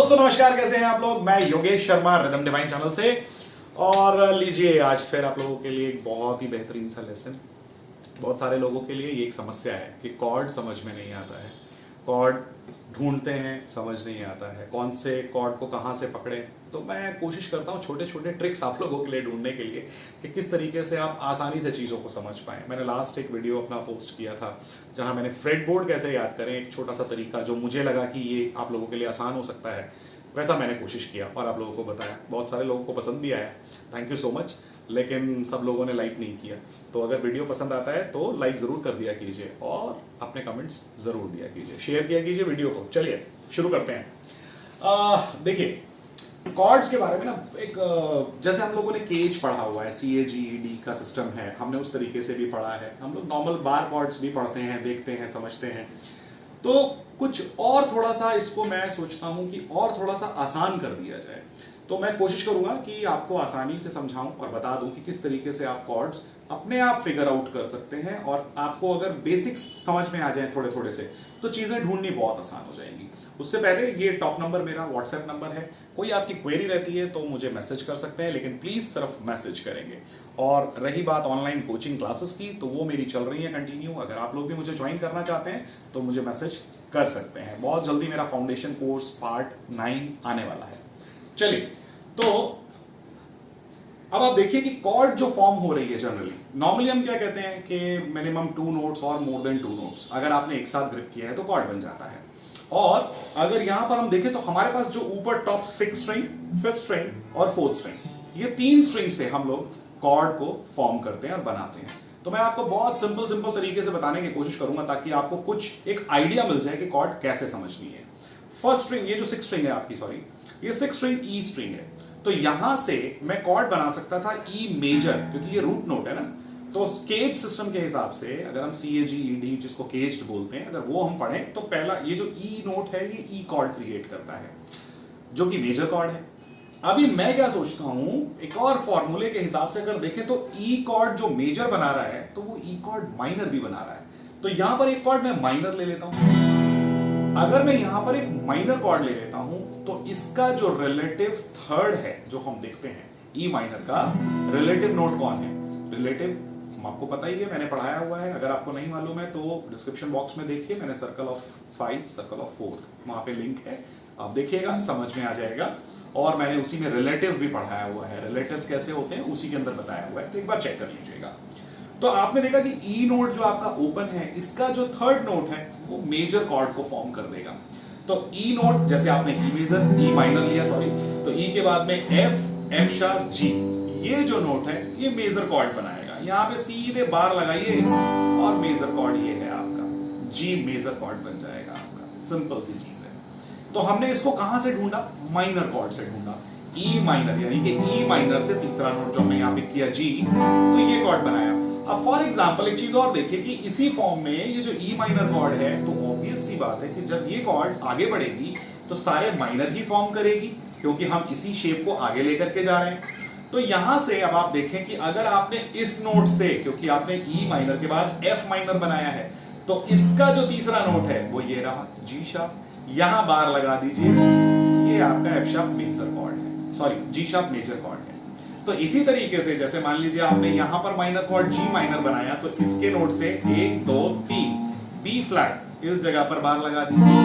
दोस्तों नमस्कार, कैसे हैं आप लोग। मैं Yogesh Sharma rhythm divine channel से। और लीजिए आज फिर आप लोगों के लिए एक बहुत ही बेहतरीन सा लेसन। बहुत सारे लोगों के लिए ये एक समस्या है कि कॉर्ड समझ में नहीं आता है। कॉर्ड ढूंढते हैं, समझ नहीं आता है कौन से कॉर्ड को कहाँ से पकड़े। तो मैं कोशिश करता हूँ छोटे छोटे ट्रिक्स आप लोगों के लिए ढूंढने के लिए कि किस तरीके से आप आसानी से चीज़ों को समझ पाएं। मैंने लास्ट एक वीडियो अपना पोस्ट किया था जहां मैंने फ्रेटबोर्ड कैसे याद करें, एक छोटा सा तरीका जो मुझे लगा कि ये आप लोगों के लिए आसान हो सकता है, वैसा मैंने कोशिश किया और आप लोगों को बताया। बहुत सारे लोगों को पसंद भी आया, थैंक यू सो मच। लेकिन सब लोगों ने लाइक नहीं किया। तो अगर वीडियो पसंद आता है तो लाइक ज़रूर कर दिया कीजिए और अपने कमेंट्स ज़रूर दिया कीजिए, शेयर किया कीजिए वीडियो को। चलिए शुरू करते हैं। देखिए कॉर्ड्स के बारे में ना एक जैसे हम लोगों ने केज पढ़ा हुआ है, CAGED का सिस्टम है, हमने उस तरीके से भी पढ़ा है। हम लोग नॉर्मल बार कॉर्ड्स भी पढ़ते हैं, देखते हैं, समझते हैं। तो कुछ और थोड़ा सा इसको मैं सोचता हूं कि और थोड़ा सा आसान कर दिया जाए। तो मैं कोशिश करूंगा कि आपको आसानी से समझाऊं और बता दूं कि किस तरीके से आप कॉर्ड्स अपने आप फिगर आउट कर सकते हैं। और आपको अगर बेसिक्स समझ में आ जाए थोड़े थोड़े से तो चीजें ढूंढनी बहुत आसान हो जाएंगी। उससे पहले ये टॉप नंबर मेरा व्हाट्सएप नंबर है। कोई आपकी क्वेरी रहती है तो मुझे मैसेज कर सकते हैं, लेकिन प्लीज सिर्फ मैसेज करेंगे। और रही बात ऑनलाइन कोचिंग क्लासेस की, तो वो मेरी चल रही है कंटिन्यू। अगर आप लोग भी मुझे ज्वाइन करना चाहते हैं तो मुझे मैसेज कर सकते हैं। बहुत जल्दी मेरा फाउंडेशन कोर्स पार्ट 9 आने वाला है। चलिए, तो अब आप देखिए कि कॉर्ड जो फॉर्म हो रही है जनरली, नॉर्मली हम क्या कहते हैं कि मिनिमम 2 नोट्स और मोर देन 2 नोट्स अगर आपने एक साथ ग्रिप किया है तो कॉर्ड बन जाता है। और अगर यहां पर हम देखें तो हमारे पास जो ऊपर टॉप 6 स्ट्रिंग, 5th स्ट्रिंग और 4th स्ट्रिंग, ये 3 स्ट्रिंग से हम लोग कॉर्ड को फॉर्म करते हैं और बनाते हैं। तो मैं आपको बहुत सिंपल तरीके से बताने की कोशिश करूंगा ताकि आपको कुछ एक आइडिया मिल जाए कि कॉर्ड कैसे समझनी है। फर्स्ट स्ट्रिंग, ये जो 6 स्ट्रिंग है आपकी, सॉरी ये 6 स्ट्रिंग ई स्ट्रिंग है। तो यहां से मैं कॉर्ड बना सकता था ई मेजर, क्योंकि ये रूट नोट है ना। तो केज सिस्टम के हिसाब से अगर हम CAGED जिसको केज्ड बोलते हैं, अगर वो हम पढ़ें तो पहला ये जो ई नोट है ये ई कॉर्ड क्रिएट करता है जो कि मेजर कॉर्ड है। अभी मैं क्या सोचता हूं, एक और फॉर्मूले के हिसाब से अगर देखें तो ई कॉर्ड जो मेजर बना रहा है तो वो ई कॉर्ड माइनर भी बना रहा है। तो यहां पर एक कॉर्ड मैं माइनर ले लेता हूं। अगर मैं यहां पर एक माइनर कॉर्ड ले लेता हूं तो इसका जो रिलेटिव थर्ड है जो हम देखते हैं, ई माइनर का रिलेटिव नोट कौन है? रिलेटिव आपको पता ही है, मैंने पढ़ाया हुआ है। अगर आपको नहीं मालूम है तो डिस्क्रिप्शन बॉक्स में देखिए, मैंने सर्कल ऑफ 5, सर्कल ऑफ 4 वहां पे लिंक है, आप देखिएगा, समझ में आ जाएगा। और मैंने उसी में रिलेटिव भी पढ़ाया हुआ है, रिलेटिव्स कैसे होते हैं उसी के अंदर बताया हुआ है, तो एक बार चेक कर लीजिएगा। तो आपने देखा कि ई नोट जो आपका ओपन है, इसका जो थर्ड नोट है वो मेजर कॉर्ड को फॉर्म कर देगा। तो ई नोट, जैसे आपने ई मेजर, ई माइनर लिया, सॉरी, तो ई के बाद में एफ शार्प, जी, ये जो नोट है ये मेजर कॉर्ड बनाएगा। यहाँ पे सीधे बार लगाइए और मेजर कॉर्ड ये है आपका, जी मेजर कॉर्ड बन जाएगा आपका। सिंपल सी चीज है। तो हमने इसको कहां से ढूंढा? माइनर कॉर्ड से ढूंढा। ई माइनर, यानी कि ई माइनर से तीसरा नोट जो हमने यहाँ पे किया जी, तो ये कॉर्ड बनाया। अब फॉर एग्जांपल एक चीज और देखिए कि इसी फॉर्म में ये जो ई माइनर कॉर्ड है, तो ऑब्वियस सी बात है कि जब ये कॉर्ड आगे बढ़ेगी तो सारे माइनर ही फॉर्म करेगी, क्योंकि हम इसी शेप को आगे लेकर के जा रहे हैं। तो यहां से अब आप देखें कि अगर आपने इस नोट से, क्योंकि आपने ई माइनर के बाद एफ माइनर बनाया है, तो इसका जो तीसरा नोट है वो ये रहा, जी शार्प। यहां बार लगा दीजिए, ये आपका एफ शार्प मेजर कॉर्ड है, sorry G sharp major chord है। तो इसी तरीके से जैसे मान लीजिए आपने यहां पर माइनर कॉर्ड जी माइनर बनाया, तो इसके नोट से 1 2 3 बी फ्लैट, इस जगह पर बार लगा दीजिए,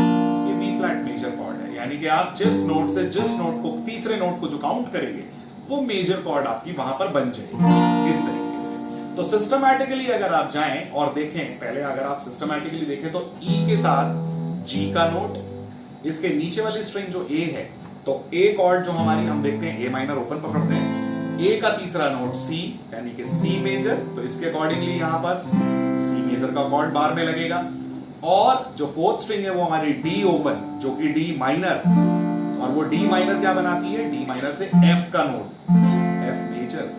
ये बी फ्लैट मेजर कॉर्ड है। यानी कि आप जिस नोट से जिस नोट को, तीसरे नोट को जो काउंट करेंगे वो मेजर कॉर्ड आपकी वहां पर बन जाएगी, इस तरीके से। तो सिस्टमैटिकली अगर आप जाएं और देखें, पहले अगर आप सिस्टमैटिकली देखें तो ई के साथ जी का नोट, इसके नीचे वाली स्ट्रिंग जो ए है, तो ए कॉर्ड जो हमारी हम देखते हैं ए माइनर ओपन पकड़ते हैं, ए का तीसरा नोट सी, यानी कि सी मेजर, तो इसके अकॉर्डिंगली यहां पर सी मेजर का कॉर्ड बार में लगेगा। और जो 4th स्ट्रिंग है वो हमारी डी ओपन, जो कि डी माइनर, और वो डी माइनर क्या बनाती है? डी माइनर से एफ का नोट, एफ मेजर।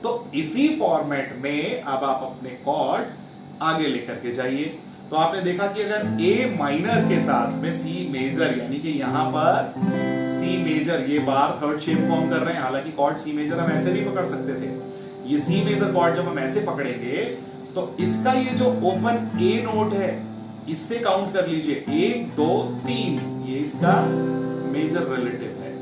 तो इसी फॉर्मेट में अब आप अपने कॉर्ड्स आगे लेकर के जाइए। तो आपने देखा कि अगर ए माइनर के साथ में सी मेजर, यानी कि यहां पर सी मेजर, ये बार थर्ड शेप फॉर्म कर रहे हैं। हालांकि कॉर्ड सी मेजर हम ऐसे भी पकड़ सकते थे। ये सी मेजर कॉर्ड जब हम ऐसे पकड़ेंगे तो इसका ये जो ओपन ए नोट है, इससे काउंट कर लीजिए 1 2 3, ये इसका मेजर रिलेटिव है।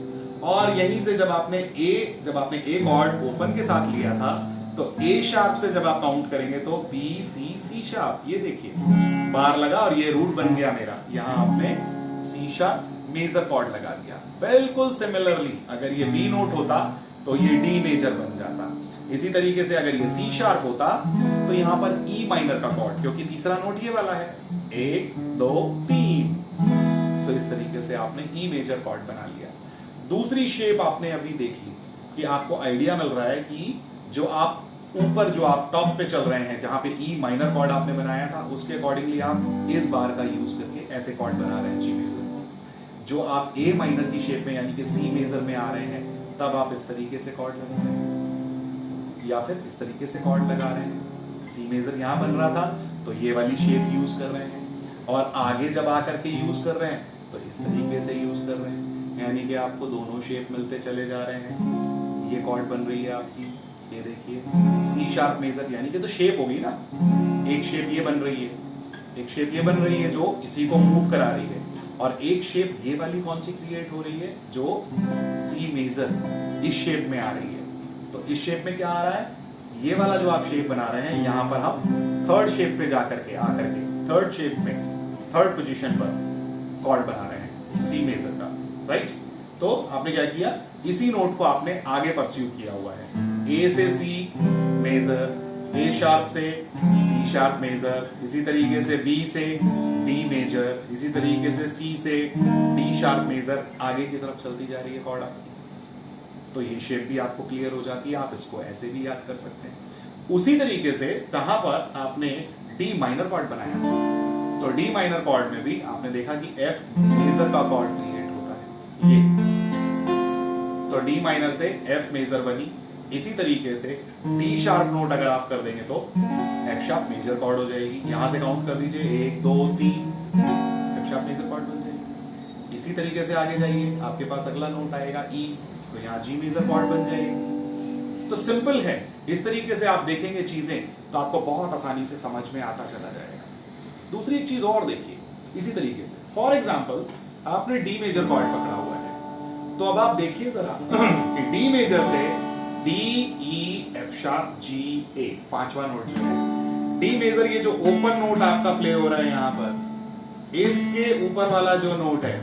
और यहीं से जब आपने ए कॉर्ड ओपन के साथ लिया था तो ए शार्प से जब आप काउंट करेंगे तो बी सी शार्प, ये देखिए बार लगा और ये रूट बन गया मेरा। यहां आपने सी शार्प मेजर कॉर्ड लगा दिया। बिल्कुल सिमिलरली अगर ये बी नोट होता तो ये डी मेजर बन जाता। इसी तरीके से अगर ये सी शार्प होता तो यहां पर ई माइनर का कॉर्ड, क्योंकि तीसरा नोट ये वाला है, 1 2 3, तो इस तरीके से आपने ई मेजर कॉर्ड बना लिया। दूसरी शेप आपने अभी देखी कि आपको आइडिया मिल रहा है कि जो आप ऊपर जो आप टॉप पे चल रहे हैं, जहां पे ई माइनर कॉर्ड आपने बनाया था उसके अकॉर्डिंगली आप इस बार का यूज करके ऐसे कॉर्ड बना रहे हैं जी मेजर। जो आप ए माइनर की शेप में यानी कि सी मेजर में आ रहे हैं तब आप इस तरीके से कॉर्ड लगा रहे हैं, या फिर इस तरीके से कॉर्ड लगा रहे हैं। सी मेजर यहां बन रहा था तो ये वाली शेप यूज कर रहे हैं, और आगे जब आकर के यूज कर रहे हैं तो इस तरीके से यूज कर रहे हैं, यानी कि आपको दोनों शेप मिलते चले जा रहे हैं। ये कॉर्ड बन रही है आपकी, ये देखिए सी शार्प मेजर, यानी कि तो शेप होगी ना, एक शेप ये बन रही है, एक शेप ये बन रही है जो इसी को मूव करा रही है, और एक शेप ये वाली कौन सी क्रिएट हो रही है जो सी मेजर इस शेप में आ रही है। तो इस शेप में क्या आ रहा है, ये वाला जो आप शेप बना रहे हैं, यहां पर हम थर्ड शेप पे जाकर के आकर के थर्ड शेप में थर्ड पोजीशन पर कॉर्ड बना रहे हैं सी मेजर का, राइट। तो आपने क्या किया, इसी नोट को आपने आगे परस्यू किया हुआ है, ए से सी मेजर, ए शार्प से सी शार्प मेजर, इसी तरीके से बी से डी मेजर, इसी तरीके से सी से डी शार्प मेजर, आगे की तरफ चलती जा रही है कॉर्ड आपकी। तो ये शेप भी आपको क्लियर हो जाती है, आप इसको ऐसे भी याद कर सकते हैं। उसी तरीके से जहां पर आपने डी माइनर कॉर्ड बनाया तो डी माइनर कॉर्ड में भी आपने देखा कि एफ मेजर का कॉर्ड क्रिएट होता है, ये तो डी माइनर से एफ मेजर बनी। इसी तरीके से डी शार्प नोट अगर आप कर देंगे तो एफ शार्प मेजर कॉर्ड हो जाएगी। यहां से काउंट कर दीजिए 1 2 3, एफ शार्प मेजर कॉर्ड बन जाएगी। इसी तरीके से आगे जाइए, आपके पास अगला नोट आएगा ई, तो यहाँ जी मेजर कॉर्ड बन जाएगी। तो सिंपल है, इस तरीके से आप देखेंगे चीजें तो आपको बहुत आसानी से समझ में आता चला जाएगा। दूसरी एक चीज और देखिए, इसी तरीके से फॉर एग्जाम्पल आपने डी मेजर कॉर्ड पकड़ा हुआ है, तो अब आप देखिए जरा कि डी मेजर से D E F sharp G A, पांचवा नोट जो है डी मेजर, ये जो ओपन नोट आपका प्ले हो रहा है यहां पर, इसके ऊपर वाला जो नोट है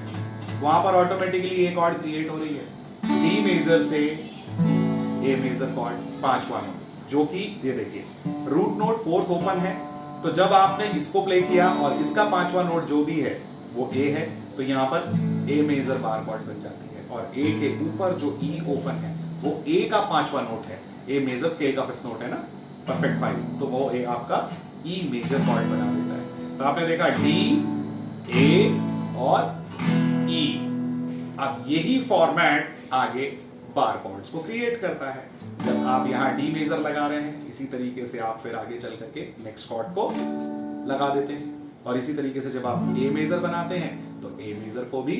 वहां पर ऑटोमेटिकली एक कॉर्ड क्रिएट हो रही है डी मेजर से ए मेजर कॉर्ड, पांचवा नोट, जो कि ये देखिए रूट नोट फोर्थ ओपन है। तो जब आपने इसको प्ले किया और इसका पांचवा नोट जो भी है वो ए है, तो यहां पर ए मेजर बार कॉर्ड बन जाती है, और ए के ऊपर जो ई ओपन है वो ए का पांचवा नोट है, ए मेजर स्केल का फिफ्थ नोट है ना, परफेक्ट 5, तो वो ए आपका ई मेजर कॉर्ड बना देता है। तो आपने देखा डी ए और ई, अब यही फॉर्मेट आगे बार कॉर्ड्स को क्रिएट करता है। जब आप यहां डी मेजर लगा रहे हैं, इसी तरीके से आप फिर आगे चल करके नेक्स्ट कॉर्ड को लगा देते हैं, और इसी तरीके से जब आप ए मेजर बनाते हैं तो ए मेजर को भी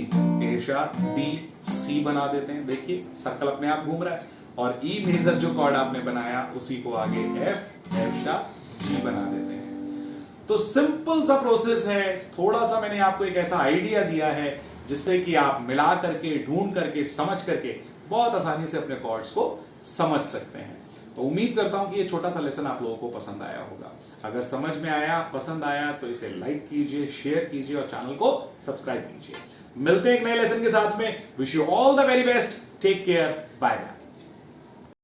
ए शार्प बी सी बना देते हैं। देखिए सर्कल अपने आप घूम रहा है, और ई मेजर जो कॉर्ड आपने बनाया उसी को आगे एफ शार्प जी बना देते हैं। तो सिंपल सा प्रोसेस है, थोड़ा सा मैंने आपको एक ऐसा आइडिया दिया है जिससे कि आप मिला करके, ढूंढ करके, समझ करके बहुत आसानी से अपने कॉर्ड्स को समझ सकते हैं। तो उम्मीद करता हूं कि ये छोटा सा लेसन आप लोगों को पसंद आया होगा। अगर समझ में आया, पसंद आया तो इसे लाइक कीजिए, शेयर कीजिए और चैनल को सब्सक्राइब कीजिए। मिलते हैं एक नए लेसन के साथ में। Wish you all the very best, take care, bye bye.